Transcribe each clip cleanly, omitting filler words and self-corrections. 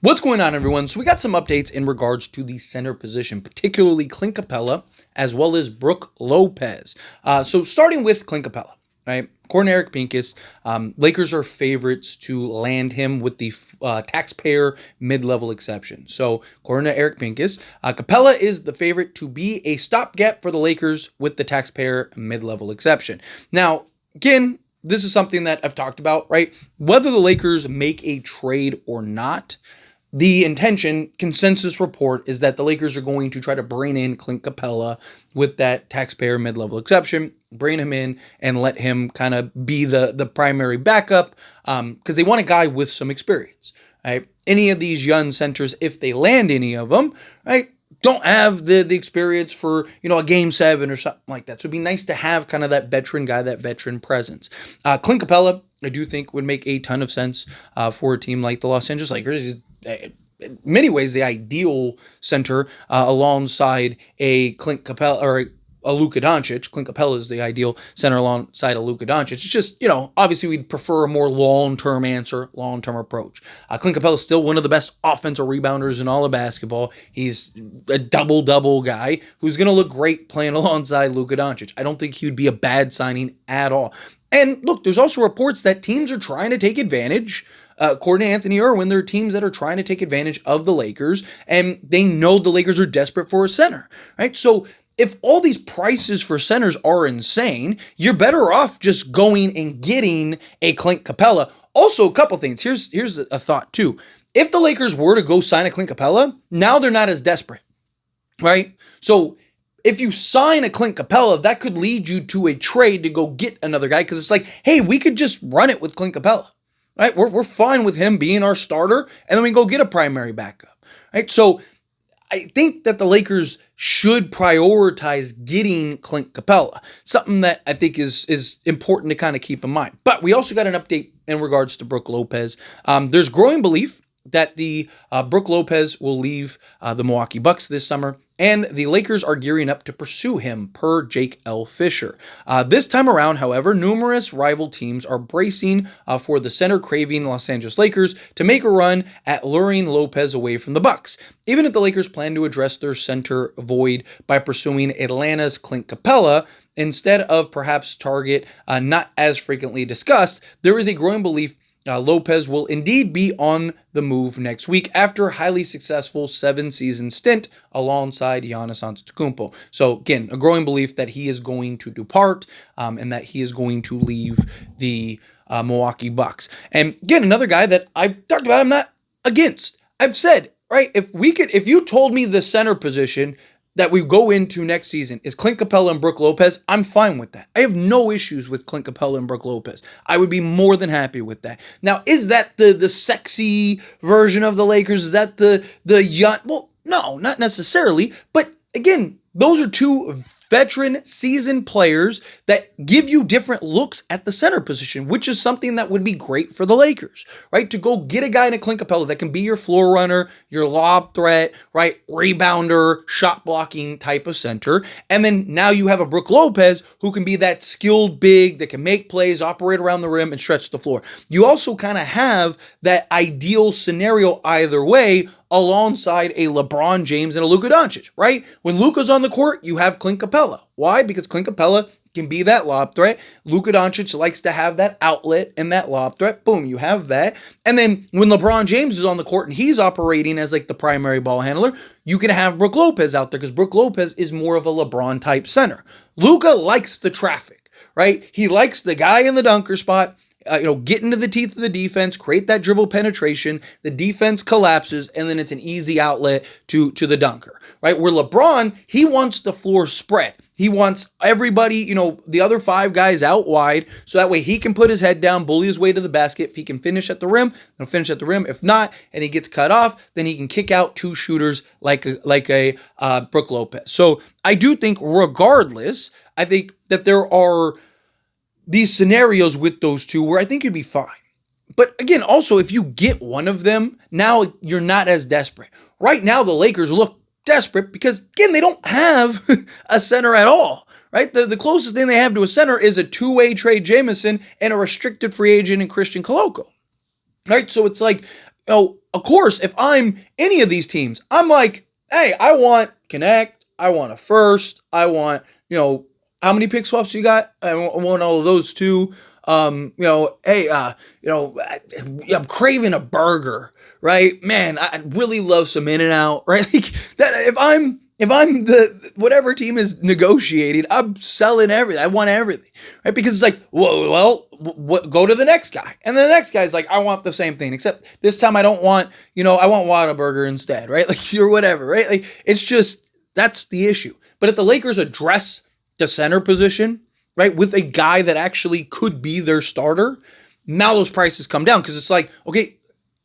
What's going on, everyone? So we got some updates in regards to the center position, particularly Clint Capella as well as Brook Lopez. So starting with Clint Capella, right? According to Eric Pincus, Lakers are favorites to land him with the taxpayer mid-level exception. So according to Eric Pincus, Capella is the favorite to be a stopgap for the Lakers with the taxpayer mid-level exception. Now, again, this is something that I've talked about, right? Whether the Lakers make a trade or not, the consensus report is that the Lakers are going to try to bring in Clint Capella with that taxpayer mid-level exception, bring him in and let him kind of be the primary backup because they want a guy with some experience, right? Any of these young centers, if they land any of them, right, don't have the experience for, a game 7 or something like that. So it'd be nice to have kind of that veteran guy, that veteran presence. Clint Capella, I do think would make a ton of sense for a team like the Los Angeles Lakers. He's in many ways the ideal center alongside a Clint Capella or a Luka Doncic. Clint Capella is the ideal center alongside a Luka Doncic. It's just, obviously we'd prefer a more long-term answer, long-term approach. Clint Capella is still one of the best offensive rebounders in all of basketball. He's a double-double guy who's going to look great playing alongside Luka Doncic. I don't think he would be a bad signing at all. And look, there's also reports that teams are trying to take advantage. According to Anthony Irwin, there are teams that are trying to take advantage of the Lakers, and they know the Lakers are desperate for a center, right? So if all these prices for centers are insane, you're better off just going and getting a Clint Capella. Also, a couple things. Here's a thought, too. If the Lakers were to go sign a Clint Capella, now they're not as desperate, right? So if you sign a Clint Capella, that could lead you to a trade to go get another guy because it's like, hey, we could just run it with Clint Capella. Right, we're fine with him being our starter, and then we go get a primary backup. Right, so I think that the Lakers should prioritize getting Clint Capella, something that I think is important to kind of keep in mind. But we also got an update in regards to Brook Lopez. There's growing belief that the Brook Lopez will leave the Milwaukee Bucks this summer, and the Lakers are gearing up to pursue him, per Jake L. Fisher. This time around, however, numerous rival teams are bracing for the center-craving Los Angeles Lakers to make a run at luring Lopez away from the Bucks. Even if the Lakers plan to address their center void by pursuing Atlanta's Clint Capella, instead of perhaps target not as frequently discussed, there is a growing belief Lopez will indeed be on the move next week after a highly successful 7-season stint alongside Giannis Antetokounmpo. So again, a growing belief that he is going to depart and that he is going to leave the Milwaukee Bucks. And again, another guy that I've talked about, I'm not against. I've said, right, if you told me the center position that we go into next season is Clint Capella and Brook Lopez, I'm fine with that. I have no issues with Clint Capella and Brook Lopez. I would be more than happy with that. Now, is that the sexy version of the Lakers? Is that the young? Well, no, not necessarily. But again, those are two veteran, seasoned players that give you different looks at the center position, which is something that would be great for the Lakers, right? To go get a guy in a Clint Capella that can be your floor runner, your lob threat, right? Rebounder, shot blocking type of center. And then now you have a Brook Lopez who can be that skilled big that can make plays, operate around the rim, and stretch the floor. You also kind of have that ideal scenario either way alongside a LeBron James and a Luka Doncic, right? When Luka's on the court, you have Clint Capella. Why? Because Clint Capella can be that lob threat. Luka Doncic likes to have that outlet and that lob threat. Boom, you have that. And then when LeBron James is on the court and he's operating as like the primary ball handler, you can have Brook Lopez out there because Brook Lopez is more of a LeBron type center. Luka likes the traffic, right? He likes the guy in the dunker spot. Get into the teeth of the defense, create that dribble penetration, the defense collapses, and then it's an easy outlet to the dunker, right? Where LeBron, he wants the floor spread. He wants everybody, the other 5 guys out wide, so that way he can put his head down, bully his way to the basket. If he can finish at the rim, he'll finish at the rim. If not, and he gets cut off, then he can kick out 2 shooters like a Brook Lopez. So I do think regardless, I think that there are these scenarios with those two where I think you'd be fine. But again, also, if you get one of them, now you're not as desperate. Right now, the Lakers look desperate because, again, they don't have a center at all, right? The closest thing they have to a center is a two-way Trey Jamison and a restricted free agent in Christian Koloko. Right, so it's like of course, if I'm any of these teams, I'm like, hey, I want Connect, I want a first, I want, how many pick swaps you got? I want all of those too. Hey, I'm craving a burger, right? Man, I really love some In-N-Out, right? Like that. If I'm the whatever team is negotiating, I'm selling everything. I want everything, right? Because it's like, whoa, well, go to the next guy, and the next guy's like, I want the same thing, except this time I don't want, I want Whataburger instead, right? Like or whatever, right? Like it's just that's the issue. But if the Lakers address the center position, right, with a guy that actually could be their starter, now those prices come down because it's like, okay,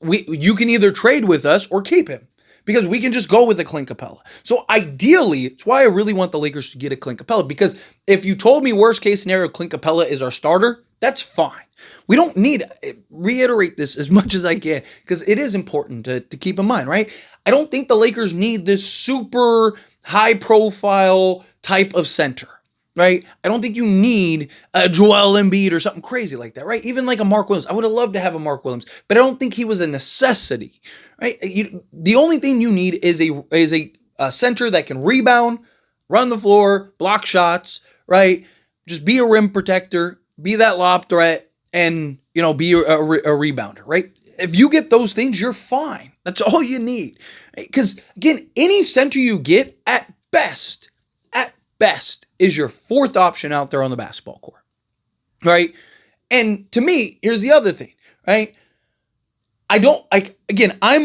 you can either trade with us or keep him because we can just go with a Clint Capella. So ideally, it's why I really want the Lakers to get a Clint Capella, because if you told me worst case scenario, Clint Capella is our starter, that's fine. We don't need, reiterate this as much as I can because it is important to keep in mind, right? I don't think the Lakers need this super high profile type of center. Right? I don't think you need a Joel Embiid or something crazy like that, right? Even like a Mark Williams. I would have loved to have a Mark Williams, but I don't think he was a necessity, right? The only thing you need is a center that can rebound, run the floor, block shots, right? Just be a rim protector, be that lob threat, and, be a rebounder, right? If you get those things, you're fine. That's all you need. Because, again, any center you get at best, is your fourth option out there on the basketball court, right? And to me, here's the other thing, right? I'm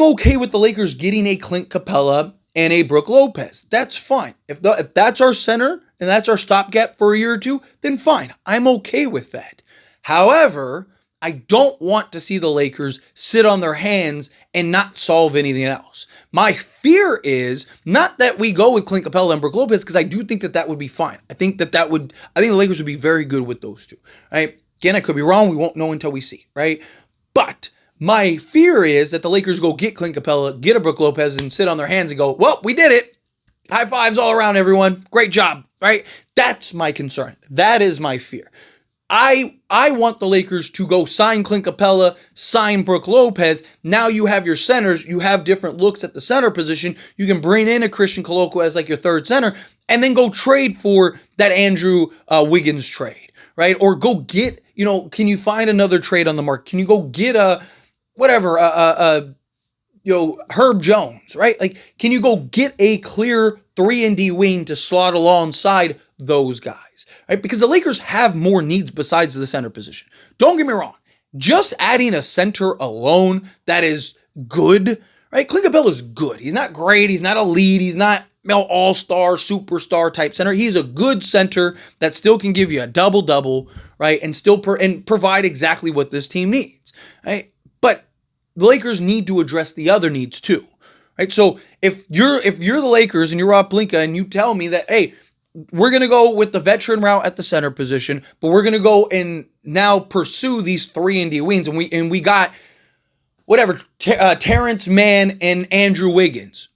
okay with the Lakers getting a Clint Capella and a Brook Lopez. That's fine. If that's our center and that's our stopgap for a year or two, then fine. I'm okay with that. However, I don't want to see the Lakers sit on their hands and not solve anything else. My fear is not that we go with Clint Capella and Brook Lopez, because I do think that would be fine. I think the Lakers would be very good with those two, right? Again, I could be wrong. We won't know until we see, right? But my fear is that the Lakers go get Clint Capella, get a Brook Lopez, and sit on their hands and go, well, we did it. High fives all around, everyone. Great job, right? That's my concern. That is my fear. I want the Lakers to go sign Clint Capella, sign Brook Lopez. Now you have your centers. You have different looks at the center position. You can bring in a Christian Koloko as like your third center and then go trade for that Andrew Wiggins trade, right? Or go get, can you find another trade on the market? Can you go get Herb Jones, right? Like, can you go get a clear 3-and-D wing to slot alongside those guys, right? Because the Lakers have more needs besides the center position. Don't get me wrong. Just adding a center alone that is good, right? Clint Capella is good. He's not great. He's not elite. He's not all-star, superstar type center. He's a good center that still can give you a double-double, right? And still provide exactly what this team needs, right? But the Lakers need to address the other needs too, right? So if you're the Lakers and you're Rob Pelinka and you tell me that, hey, we're going to go with the veteran route at the center position, but we're going to go and now pursue these 3-and-D wings, and we got whatever, Terrence Mann and Andrew Wiggins.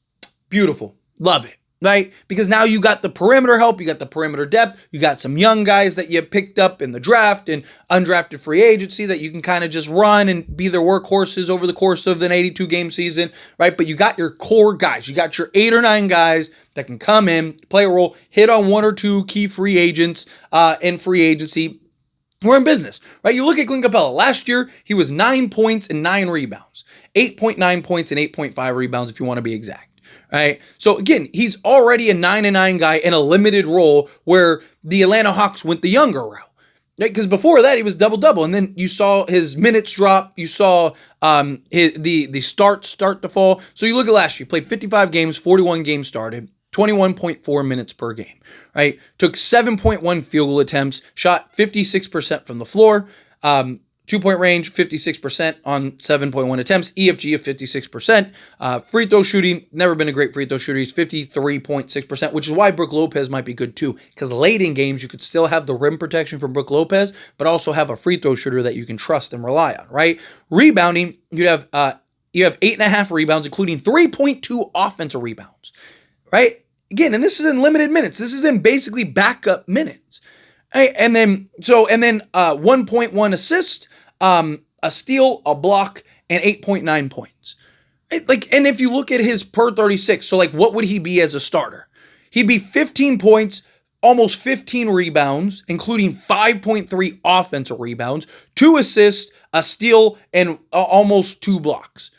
Beautiful. Love it. Right? Because now you got the perimeter help, you got the perimeter depth, you got some young guys that you picked up in the draft and undrafted free agency that you can kind of just run and be their workhorses over the course of an 82-game season, right? But you got your core guys. You got your 8 or 9 guys that can come in, play a role, hit on 1 or 2 key free agents in free agency. We're in business, right? You look at Clint Capella. Last year, he was 9 points and 9 rebounds. 8.9 points and 8.5 rebounds if you want to be exact. Right. So again, he's already a 9-and-9 guy in a limited role where the Atlanta Hawks went the younger route. Right? Because before that, he was double-double. And then you saw his minutes drop. You saw the start to fall. So you look at last year, he played 55 games, 41 games started, 21.4 minutes per game. Right? Took 7.1 field goal attempts, shot 56% from the floor. 2-point range, 56% on 7.1 attempts. EFG of 56%. Free throw shooting, never been a great free throw shooter. He's 53.6%, which is why Brook Lopez might be good too. Because late in games, you could still have the rim protection from Brook Lopez, but also have a free throw shooter that you can trust and rely on, right? Rebounding, you have 8.5 rebounds, including 3.2 offensive rebounds, right? Again, and this is in limited minutes. This is in basically backup minutes. And then 1.1 assist, a steal, a block, and 8.9 points. Like, and if you look at his per 36, so like what would he be as a starter? He'd be 15 points, almost 15 rebounds, including 5.3 offensive rebounds, 2 assists, a steal, and almost 2 blocks.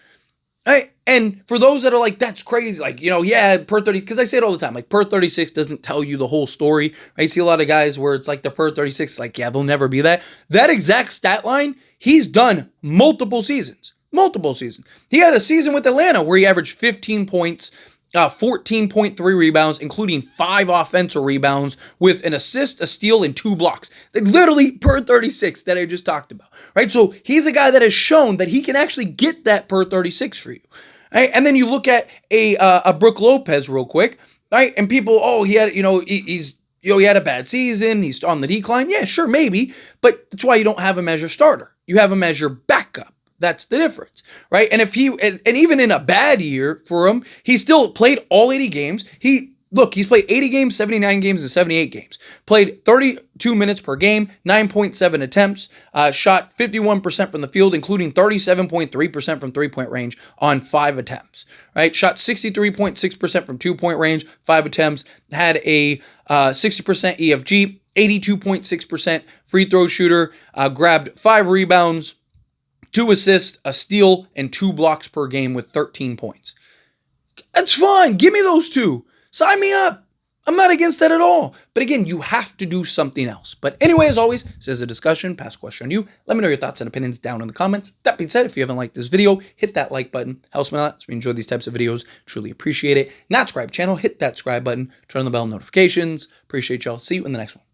Right? And for those that are like, that's crazy, like, yeah, per 30, because I say it all the time, like per 36 doesn't tell you the whole story. I see a lot of guys where it's like the per 36, like, yeah, they'll never be that. That exact stat line, he's done multiple seasons. He had a season with Atlanta where he averaged 15 points, 14.3 rebounds, including 5 offensive rebounds with an assist, a steal, and 2 blocks. Literally per 36 that I just talked about, right? So he's a guy that has shown that he can actually get that per 36 for you, right? And then you look at a Brook Lopez real quick, right? And people, he had, he had a bad season, he's on the decline. Yeah, sure, maybe, but that's why you don't have him as your starter. You have him as your backup. That's the difference, right? And if and even in a bad year for him, he still played all 80 games. He's played 80 games, 79 games, and 78 games. Played 32 minutes per game, 9.7 attempts, shot 51% from the field, including 37.3% from three-point range on 5 attempts, right? Shot 63.6% from two-point range, 5 attempts, had a 60% EFG, 82.6% free throw shooter, grabbed 5 rebounds, 2 assists, a steal, and 2 blocks per game with 13 points. That's fine. Give me those 2. Sign me up. I'm not against that at all. But again, you have to do something else. But anyway, as always, this is a discussion, pass question on you. Let me know your thoughts and opinions down in the comments. That being said, if you haven't liked this video, hit that like button. Helps me a lot. So we enjoy these types of videos. Truly appreciate it. Not subscribe channel, hit that subscribe button. Turn on the bell notifications. Appreciate y'all. See you in the next one.